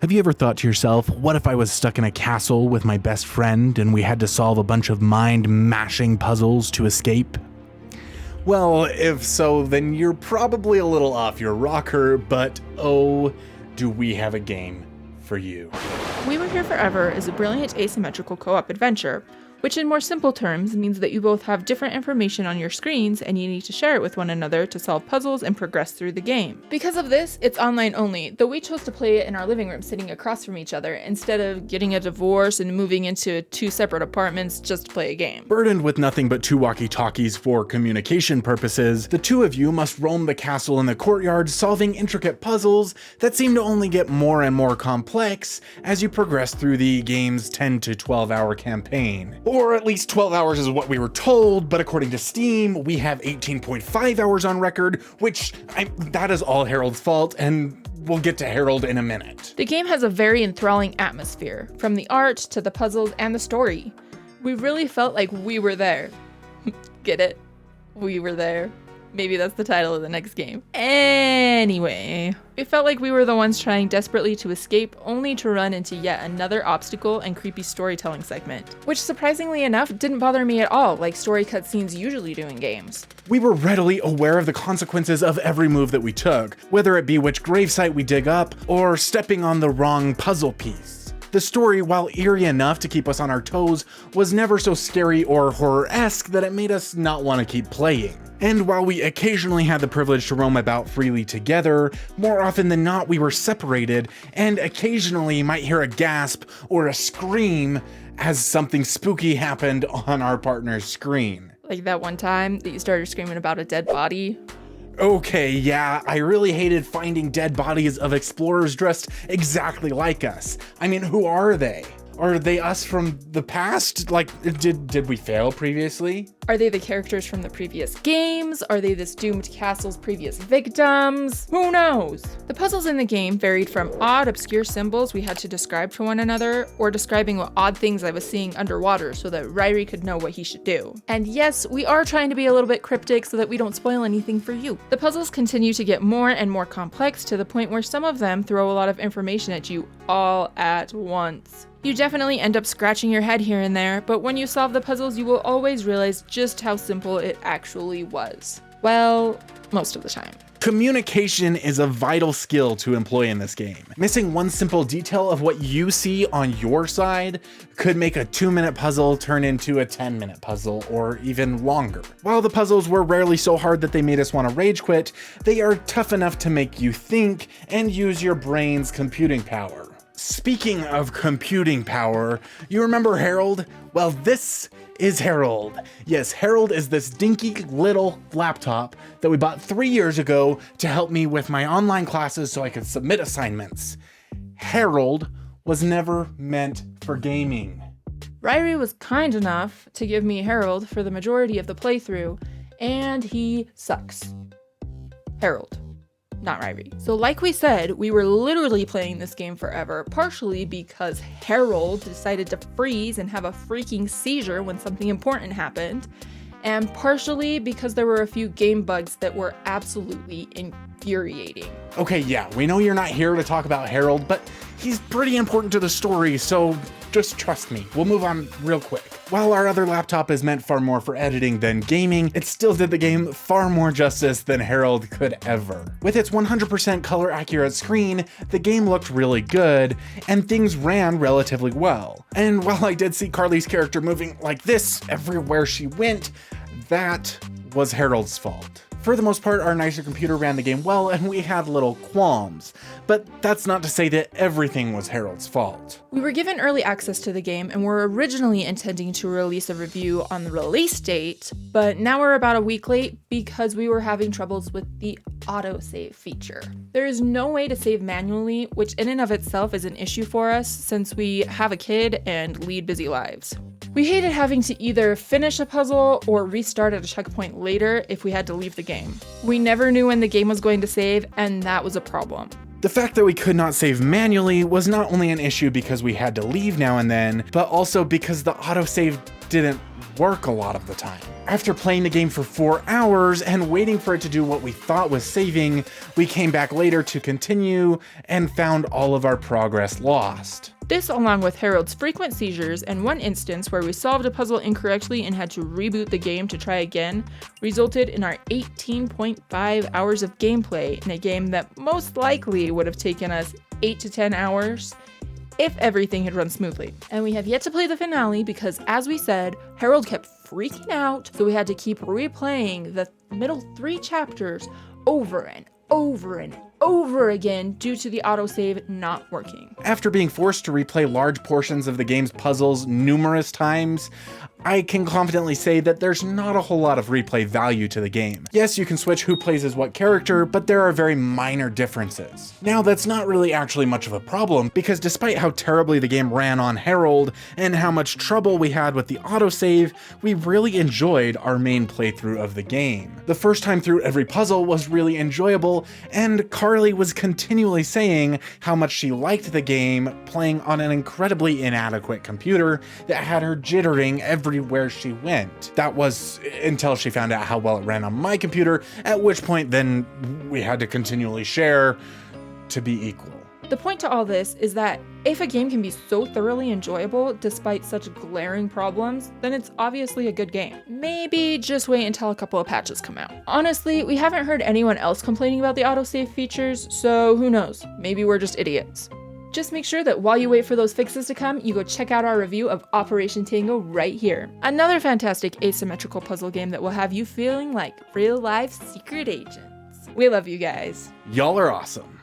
Have you ever thought to yourself, what if I was stuck in a castle with my best friend and we had to solve a bunch of mind-mashing puzzles to escape? Well, if so, then you're probably a little off your rocker, but oh, do we have a game for you. We Were Here Forever is a brilliant asymmetrical co-op adventure, which in more simple terms means that you both have different information on your screens and you need to share it with one another to solve puzzles and progress through the game. Because of this, it's online only, though we chose to play it in our living room sitting across from each other instead of getting a divorce and moving into 2 separate apartments just to play a game. Burdened with nothing but 2 walkie-talkies for communication purposes, the 2 of you must roam the castle and the courtyard solving intricate puzzles that seem to only get more and more complex as you progress through the game's 10 to 12 hour campaign. Or at least 12 hours is what we were told, but according to Steam, we have 18.5 hours on record, which that is all Harold's fault, and we'll get to Harold in a minute. The game has a very enthralling atmosphere, from the art to the puzzles and the story. We really felt like we were there. Get it? We were there. Maybe that's the title of the next game. Anyway, it felt like we were the ones trying desperately to escape, only to run into yet another obstacle and creepy storytelling segment, which surprisingly enough didn't bother me at all, like story cutscenes usually do in games. We were readily aware of the consequences of every move that we took, whether it be which gravesite we dig up, or stepping on the wrong puzzle piece. The story, while eerie enough to keep us on our toes, was never so scary or horror-esque that it made us not want to keep playing. And while we occasionally had the privilege to roam about freely together, more often than not we were separated, and occasionally might hear a gasp or a scream as something spooky happened on our partner's screen. Like that one time that you started screaming about a dead body. Okay, yeah, I really hated finding dead bodies of explorers dressed exactly like us. I mean, who are they? Are they us from the past? Like, did we fail previously? Are they the characters from the previous games? Are they this doomed castle's previous victims? Who knows? The puzzles in the game varied from odd, obscure symbols we had to describe to one another, or describing what odd things I was seeing underwater so that Ryrie could know what he should do. And yes, we are trying to be a little bit cryptic so that we don't spoil anything for you. The puzzles continue to get more and more complex to the point where some of them throw a lot of information at you all at once. You definitely end up scratching your head here and there, but when you solve the puzzles, you will always realize just how simple it actually was. Well, most of the time. Communication is a vital skill to employ in this game. Missing one simple detail of what you see on your side could make a 2-minute puzzle turn into a 10-minute puzzle, or even longer. While the puzzles were rarely so hard that they made us want to rage quit, they are tough enough to make you think and use your brain's computing power. Speaking of computing power, you remember Harold? Well, this is Harold. Yes, Harold is this dinky little laptop that we bought 3 years ago to help me with my online classes so I could submit assignments. Harold was never meant for gaming. Ryrie was kind enough to give me Harold for the majority of the playthrough, and he sucks. Harold. Not Ryrie. So like we said, we were literally playing this game forever, partially because Harold decided to freeze and have a freaking seizure when something important happened, and partially because there were a few game bugs that were absolutely infuriating. Okay, yeah, we know you're not here to talk about Harold, but he's pretty important to the story, so just trust me. We'll move on real quick. While our other laptop is meant far more for editing than gaming, it still did the game far more justice than Harold could ever. With its 100% color accurate screen, the game looked really good, and things ran relatively well. And while I did see Carly's character moving like this everywhere she went, that was Harold's fault. For the most part, our nicer computer ran the game well and we had little qualms, but that's not to say that everything was Harold's fault. We were given early access to the game and were originally intending to release a review on the release date, but now we're about a week late because we were having troubles with the autosave feature. There is no way to save manually, which in and of itself is an issue for us since we have a kid and lead busy lives. We hated having to either finish a puzzle or restart at a checkpoint later if we had to leave the game. We never knew when the game was going to save, and that was a problem. The fact that we could not save manually was not only an issue because we had to leave now and then, but also because the autosave didn't work a lot of the time. After playing the game for 4 hours and waiting for it to do what we thought was saving, we came back later to continue and found all of our progress lost. This, along with Harold's frequent seizures and one instance where we solved a puzzle incorrectly and had to reboot the game to try again, resulted in our 18.5 hours of gameplay in a game that most likely would have taken us 8 to 10 hours if everything had run smoothly. And we have yet to play the finale because, as we said, Harold kept freaking out, so we had to keep replaying the middle 3 chapters over and over and over again due to the autosave not working. After being forced to replay large portions of the game's puzzles numerous times, I can confidently say that there's not a whole lot of replay value to the game. Yes, you can switch who plays as what character, but there are very minor differences. Now, that's not really actually much of a problem, because despite how terribly the game ran on Harold and how much trouble we had with the autosave, we really enjoyed our main playthrough of the game. The first time through every puzzle was really enjoyable, and Carly was continually saying how much she liked the game playing on an incredibly inadequate computer that had her jittering everywhere she went. That was until she found out how well it ran on my computer, at which point then we had to continually share to be equal. The point to all this is that if a game can be so thoroughly enjoyable despite such glaring problems, then it's obviously a good game. Maybe just wait until a couple of patches come out. Honestly, we haven't heard anyone else complaining about the autosave features, so who knows? Maybe we're just idiots. Just make sure that while you wait for those fixes to come, you go check out our review of Operation Tango right here. Another fantastic asymmetrical puzzle game that will have you feeling like real-life secret agents. We love you guys. Y'all are awesome.